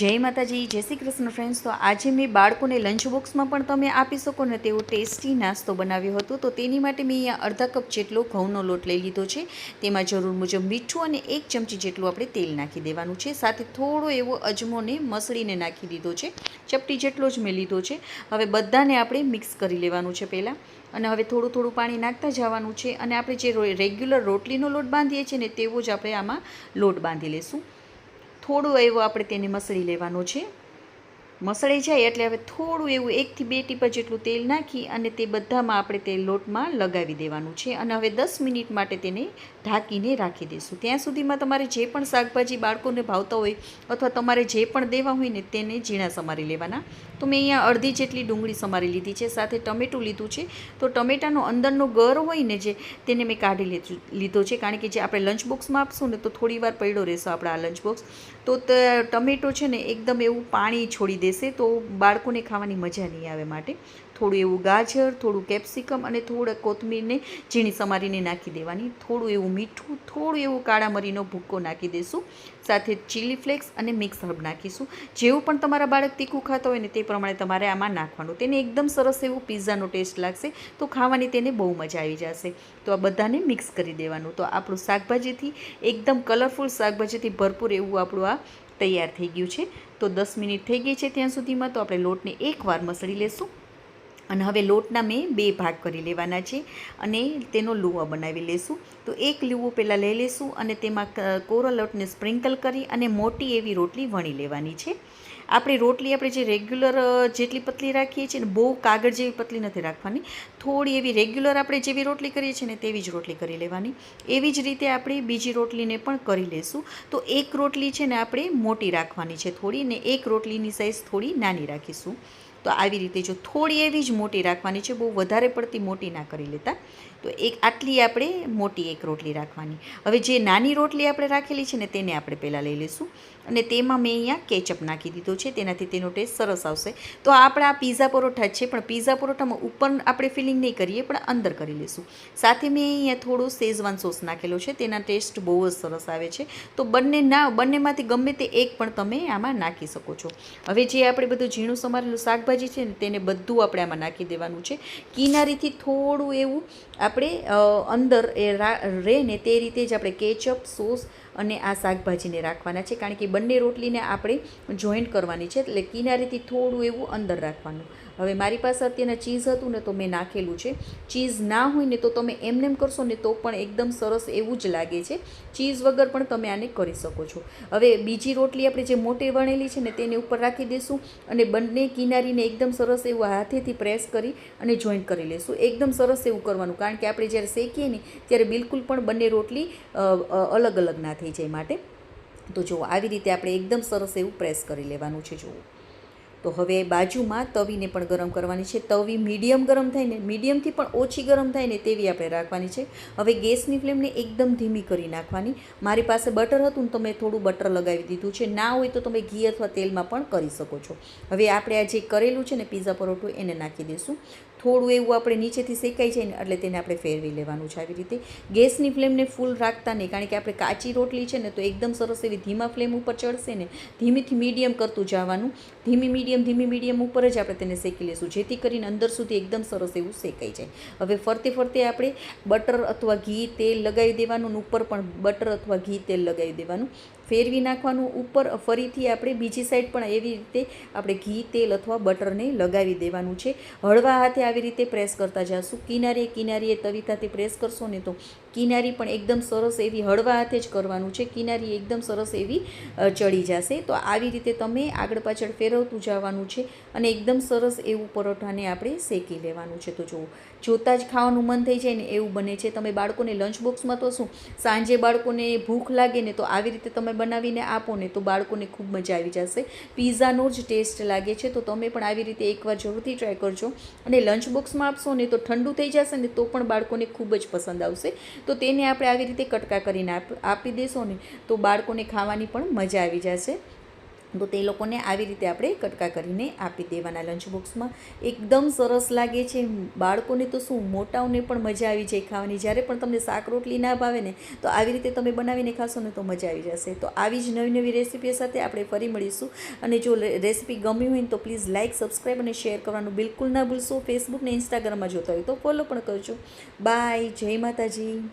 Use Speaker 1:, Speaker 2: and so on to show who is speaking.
Speaker 1: જય માતાજી, જય શ્રી કૃષ્ણ ફ્રેન્ડ્સ. તો આજે મેં બાળકોને લંચ બોક્સમાં પણ તમે આપી શકો ને તેવો ટેસ્ટી નાસ્તો બનાવ્યો હતો. તો તેની માટે મેં અહીંયા અડધા કપ જેટલો ઘઉંનો લોટ લઈ લીધો છે. તેમાં જરૂર મુજબ મીઠું અને 1 ચમચી જેટલું આપણે તેલ નાખી દેવાનું છે. સાથે થોડો એવો અજમોને મસળીને નાખી દીધો છે. ચપટી જેટલો જ મેં લીધો છે. હવે બધાને આપણે મિક્સ કરી લેવાનું છે પહેલાં, અને હવે થોડું થોડું પાણી નાખતા જવાનું છે. અને આપણે જે રેગ્યુલર રોટલીનો લોટ બાંધીએ છીએ ને તેવો જ આપણે આમાં લોટ બાંધી લઈશું. થોડું એવું આપણે તેને મસળી લેવાનો છે. મસળી જાય એટલે હવે થોડું એવું 1 થી 2 ટીપા જેટલું તેલ નાખી અને તે બધામાં આપણે તે લોટમાં લગાવી દેવાનું છે. અને હવે 10 મિનિટ માટે તેને ઢાંકીને રાખી દઈશું. ત્યાં સુધીમાં તમારે જે પણ શાકભાજી બાળકોને ભાવતા હોય અથવા તમારે જે પણ દેવા હોય ને તેને ઝીણા સમારી લેવાના. તો મેં અહીંયા અડધી જેટલી ડુંગળી સમારી લીધી છે, સાથે ટમેટું લીધું છે. તો ટમેટાનો અંદરનો ગર હોય ને જે, તેને મેં કાઢી લીધો છે, કારણ કે જે આપણે લંચ બોક્સમાં આપશું ને તો થોડી વાર પડ્યો રહેશે આપણા આ લંચ બોક્સ. તો ટમેટો છે ને એકદમ એવું પાણી છોડી દેશે, તો બાળકોને ખાવાની મજા નહીં આવે. માટે થોડું એવું ગાજર, થોડું કેપ્સિકમ અને થોડા કોથમીરને ઝીણી સમારીને નાખી દેવાની. થોડું એવું મીઠું, થોડું એવું કાળા મરીનો ભૂક્કો નાખી દઈશું. સાથે ચીલી ફ્લેક્સ અને મિક્સ હર્બ નાખીશું. જેવું પણ તમારા બાળક તીખું ખાતા હોય ને તે પ્રમાણે તમારે આમાં નાખવાનું. તેને એકદમ સરસ એવું પિઝાનો ટેસ્ટ લાગશે, તો ખાવાની તેને બહુ મજા આવી જશે. તો આ બધાને મિક્સ કરી દેવાનું. તો આપણું શાકભાજીથી એકદમ કલરફુલ શાકભાજીથી ભરપૂર એવું આપણું આ તૈયાર થઈ ગયું છે. તો 10 મિનિટ થઈ ગઈ છે ત્યાં સુધીમાં. તો આપણે લોટને એકવાર મસળી લેશું. અને હવે લોટના મેં 2 ભાગ કરી લેવાના છે અને તેનો લુવો બનાવી લેશું. તો એક લુવો પહેલાં લઈ લેશું અને તેમાં કોરો લોટને સ્પ્રિંકલ કરી અને મોટી એવી રોટલી વણી લેવાની છે. આપણી રોટલી આપણે જે રેગ્યુલર જેટલી પતલી રાખીએ છીએ ને, બહુ કાગળ જેવી પતલી નથી રાખવાની. થોડી એવી રેગ્યુલર આપણે જેવી રોટલી કરીએ છીએ ને તેવી જ રોટલી કરી લેવાની. એવી જ રીતે આપણે બીજી રોટલીને પણ કરી લેશું. તો એક રોટલી છે ને આપણે મોટી રાખવાની છે થોડી, ને એક રોટલીની સાઇઝ થોડી નાની રાખીશું. તો આવી રીતે જો થોડી એવી જ મોટી રાખવાની છે, બહુ વધારે પડતી મોટી ના કરી લેતા. તો આટલી આપણે મોટી એક રોટલી રાખવાની. હવે જે નાની રોટલી આપણે રાખેલી છે ને તેને આપણે પહેલાં લઈ લઈશું. અને તેમાં મેં અહીંયા કેચઅપ નાખી દીધો છે, તેનાથી તેનો ટેસ્ટ સરસ આવશે. તો આપણા પીઝા પરોઠા છે, પણ પીઝા પરોઠામાં ઉપર આપણે ફિલિંગ નહીં કરીએ, પણ અંદર કરી લઈશું. સાથે મેં અહીંયા થોડો શેઝવાન સોસ નાખેલો છે, તેના ટેસ્ટ બહુ જ સરસ આવે છે. તો બંનેમાંથી ગમે તે એક પણ તમે આમાં નાખી શકો છો. હવે જે આપણે બધું ઝીણું સમારેલું શાકભાજી છે ને તેને બધું આપણે આમાં નાખી દેવાનું છે. કિનારીથી થોડું એવું આપણે અંદર રહે ને તે રીતે જ આપણે કેચઅપ, સોસ અને આ શાકભાજીને રાખવાના છે, કારણ કે બંને રોટલીને આપણે જોઈન્ટ કરવાની છે. એટલે કિનારીથી થોડું એવું અંદર રાખવાનું. હવે મારી પાસે અત્યારના ચીઝ હતું ને તો મેં નાખેલું છે. ચીઝ ના હોય ને તો તમે એમનેમ કરશો ને તો પણ એકદમ સરસ એવું જ લાગે છે. ચીઝ વગર પણ તમે આને કરી શકો છો. હવે બીજી રોટલી આપણે જે મોટી વણેલી છે ને તેને ઉપર રાખી દઈશું અને બંને કિનારીને એકદમ સરસ એવું હાથેથી પ્રેસ કરી અને જોઈન્ટ કરી લઈશું. એકદમ સરસ એવું કરવાનું, કારણ કે આપણે જ્યારે શેકીએ ને ત્યારે બિલકુલ પણ બંને રોટલી અલગ અલગ ના થઈ જાય માટે. તો જુઓ, આવી રીતે આપણે એકદમ સરસ એવું પ્રેસ કરી લેવાનું છે. જુઓ, તો હવે બાજુમાં તવીને પણ ગરમ કરવાની છે. તવી મીડિયમ ગરમ થાય ને, મીડિયમથી પણ ઓછી ગરમ થાય ને તેવી આપણે રાખવાની છે. હવે ગેસની ફ્લેમને એકદમ ધીમી કરી નાખવાની. મારી પાસે બટર હતું ને તો મેં થોડું બટર લગાવી દીધું છે. ના હોય તો તમે ઘી અથવા તેલમાં પણ કરી શકો છો. હવે આપણે આ જે કરેલું છે ને પીઝા પરોઠું એને નાખી દઈશું. થોડું એવું આપણે નીચેથી શેકાઈ જાય ને એટલે તેને આપણે ફેરવી લેવાનું છે. આવી રીતે ગેસની ફ્લેમને ફૂલ રાખતા નહીં, કારણ કે આપણે કાચી રોટલી છે ને તો એકદમ સરસ એવી ધીમા ફ્લેમ ઉપર ચડશે ને. ધીમીથી મીડિયમ કરતું જવાનું. ધીમી મીડિયમ ઉપર જ આપણે તેને શેકી લઈશું, જેથી કરીને અંદર સુધી એકદમ સરસ એવું શેકાઈ જાય. હવે ફરતે ફરતે આપણે બટર અથવા ઘી તેલ લગાવી દેવાનું, ઉપર પણ બટર અથવા ઘી તેલ લગાવી દેવાનું, ફેરવી નાખવાનું. ઉપર ફરીથી આપણે બીજી સાઈડ પણ એવી રીતે આપણે ઘી તેલ અથવા બટરને લગાવી દેવાનું છે. હળવા હાથે આવી રીતે પ્રેસ કરતા જઈશું. કિનારીએ તવીથાથી પ્રેસ કરશો ને તો કિનારી પણ એકદમ સરસ એવી હળવા હાથે જ કરવાનું છે. કિનારી એકદમ સરસ એવી ચડી જશે. તો આવી રીતે તમે આગળ પાછળ ફેરવતું જવાનું છે અને એકદમ સરસ એવું પરોઠાને આપણે શેકી લેવાનું છે. તો જુઓ, જોતાં જ ખાવાનું મન થઈ જાય ને એવું બને છે. તમે બાળકોને લંચ બોક્સમાં તો શું, સાંજે બાળકોને ભૂખ લાગે ને તો આવી રીતે તમે બનાવીને આપો ને તો બાળકોને ખૂબ મજા આવી જશે. પીઝાનો જ ટેસ્ટ લાગે છે. તો તમે પણ આવી રીતે એકવાર જરૂરથી ટ્રાય કરજો. અને લંચ બોક્સમાં આપશો ને તો ઠંડુ થઈ જશે ને તો પણ બાળકોને ખૂબ જ પસંદ આવશે. તો તેને આપણે આવી રીતે કટકા કરીને આપી દેશો ને તો બાળકોને ખાવાની પણ મજા આવી જશે. તો તે લોકોને આવી રીતે આપણે કટકા કરીને આપી દેવાના લંચ બોક્સમાં. એકદમ સરસ લાગે છે. બાળકોને તો શું, મોટાઓને પણ મજા આવી જાય ખાવાની. જ્યારે પણ તમને શાક રોટલી ના ભાવે ને તો આવી રીતે તમે બનાવીને ખાશો ને તો મજા આવી જશે. તો આવી જ નવી નવી રેસીપી સાથે આપણે ફરી મળીશું. અને જો રેસીપી ગમી હોય ને તો પ્લીઝ લાઇક, સબસ્ક્રાઈબ અને શેર કરવાનું બિલકુલ ના ભૂલશો. ફેસબુક ને ઇન્સ્ટાગ્રામમાં જોતા હોય તો ફોલો પણ કરજો. બાય. જય માતાજી.